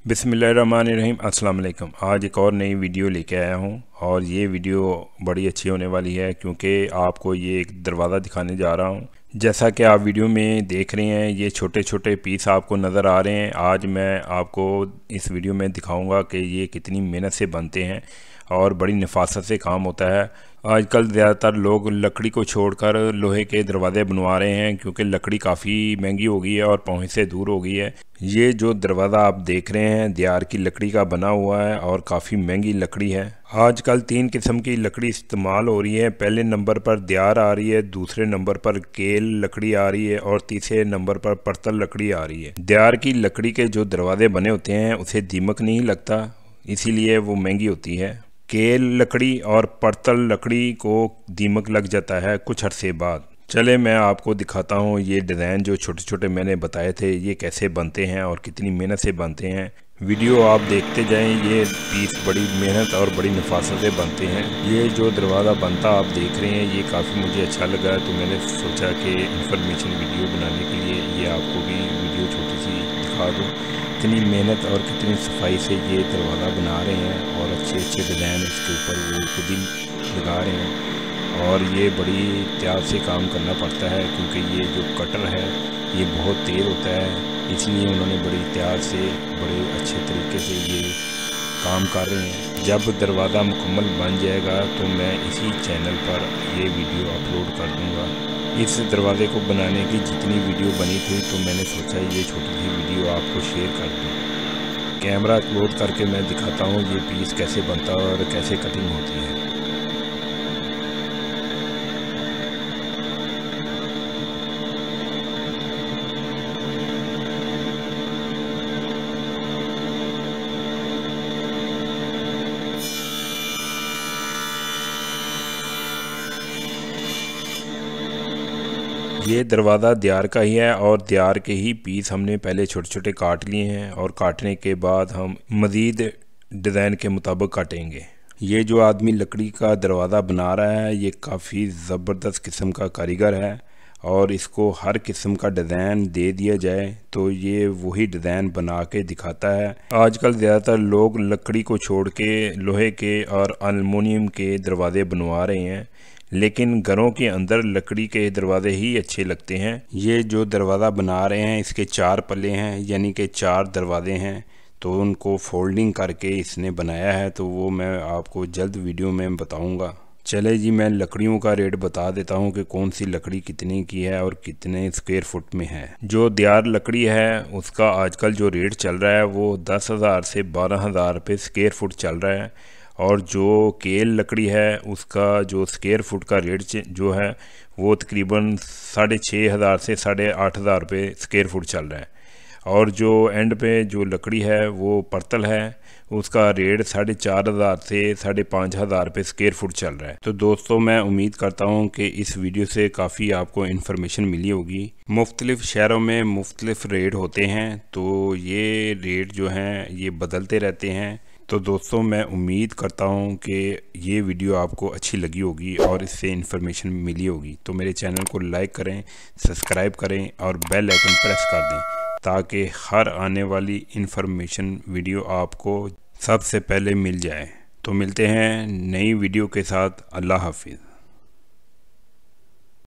बिस्मिल्लाहिर्रहमानिर्रहीम अस्सलाम वालेकुम। आज एक और नई वीडियो लेके आया हूँ और ये वीडियो बड़ी अच्छी होने वाली है क्योंकि आपको ये एक दरवाज़ा दिखाने जा रहा हूँ। जैसा कि आप वीडियो में देख रहे हैं, ये छोटे छोटे पीस आपको नज़र आ रहे हैं। आज मैं आपको इस वीडियो में दिखाऊंगा कि ये कितनी मेहनत से बनते हैं और बड़ी नफासत से काम होता है। आजकल ज़्यादातर लोग लकड़ी को छोड़कर लोहे के दरवाज़े बनवा रहे हैं क्योंकि लकड़ी काफ़ी महंगी हो गई है और पहुँच से दूर हो गई है। ये जो दरवाज़ा आप देख रहे हैं दियार की लकड़ी का बना हुआ है और काफ़ी महंगी लकड़ी है। आजकल 3 किस्म की लकड़ी इस्तेमाल हो रही है। पहले नंबर पर दियार आ रही है, दूसरे नंबर पर केल लकड़ी आ रही है और तीसरे नंबर पर पत्तल लकड़ी आ रही है। दियार की लकड़ी के जो दरवाज़े बने होते हैं उसे दीमक नहीं लगता, इसीलिए वो महंगी होती है। केल लकड़ी और पत्तल लकड़ी को दीमक लग जाता है कुछ अरसे बाद। चले मैं आपको दिखाता हूँ ये डिज़ाइन जो छोटे छोटे मैंने बताए थे ये कैसे बनते हैं और कितनी मेहनत से बनते हैं। वीडियो आप देखते जाएं। ये पीस बड़ी मेहनत और बड़ी नफासत से बनते हैं। ये जो दरवाज़ा बनता आप देख रहे हैं ये काफ़ी मुझे अच्छा लगा, तो मैंने सोचा कि इंफॉर्मेशन वीडियो बनाने के लिए ये आपको भी वीडियो छोटी सी दिखा दूँ। कितनी मेहनत और कितनी सफाई से ये दरवाज़ा बना रहे हैं और अच्छे अच्छे डिज़ाइन इसके ऊपर वो खुद ही लगा रहे हैं। और ये बड़ी एहतियात से काम करना पड़ता है क्योंकि ये जो कटर है ये बहुत तेज़ होता है, इसलिए उन्होंने बड़ी एहतियात से बड़े अच्छे तरीके से ये काम कर रहे हैं। जब दरवाज़ा मुकम्मल बन जाएगा तो मैं इसी चैनल पर ये वीडियो अपलोड कर दूँगा। इस दरवाज़े को बनाने की जितनी वीडियो बनी थी तो मैंने सोचा ये छोटी सी वीडियो आपको शेयर कर दूँ। कैमरा क्लोज करके मैं दिखाता हूँ ये पीस कैसे बनता है और कैसे कटिंग होती है। ये दरवाज़ा दियार का ही है और दियार के ही पीस हमने पहले छोटे छोटे काट लिए हैं और काटने के बाद हम मज़ीद डिज़ाइन के मुताबिक काटेंगे। ये जो आदमी लकड़ी का दरवाज़ा बना रहा है ये काफ़ी ज़बरदस्त किस्म का कारीगर है और इसको हर किस्म का डिज़ाइन दे दिया जाए तो ये वही डिज़ाइन बना के दिखाता है। आजकल ज़्यादातर लोग लकड़ी को छोड़ के लोहे के और एल्युमिनियम के दरवाज़े बनवा रहे हैं, लेकिन घरों के अंदर लकड़ी के दरवाजे ही अच्छे लगते हैं। ये जो दरवाज़ा बना रहे हैं इसके 4 पल्ले हैं, यानी कि 4 दरवाजे हैं, तो उनको फोल्डिंग करके इसने बनाया है, तो वो मैं आपको जल्द वीडियो में बताऊंगा। चले जी मैं लकड़ियों का रेट बता देता हूँ कि कौन सी लकड़ी कितने की है और कितने स्क्वायर फुट में है। जो दियार लकड़ी है उसका आजकल जो रेट चल रहा है वो 10,000 से 12,000 रुपये स्क्वायर फुट चल रहा है और जो केल लकड़ी है उसका जो स्क्वायर फुट का रेट जो है वो तकरीबन 6,500 से 8,500 रुपये स्क्वायर फुट चल रहा है। और जो एंड पे जो लकड़ी है वो पत्तल है, उसका रेट 4,500 से 5,500 रुपये स्क्वायर फुट चल रहा है। तो दोस्तों मैं उम्मीद करता हूँ कि इस वीडियो से काफ़ी आपको इन्फॉर्मेशन मिली होगी। मुख्तलिफ़ शहरों में मुख्तलिफ़ रेट होते हैं, तो ये रेट जो हैं ये बदलते रहते हैं। तो दोस्तों मैं उम्मीद करता हूँ कि ये वीडियो आपको अच्छी लगी होगी और इससे इन्फॉर्मेशन मिली होगी। तो मेरे चैनल को लाइक करें, सब्सक्राइब करें और बेल आइकन प्रेस कर दें ताकि हर आने वाली इन्फॉर्मेशन वीडियो आपको सबसे पहले मिल जाए। तो मिलते हैं नई वीडियो के साथ। अल्लाह हाफिज़।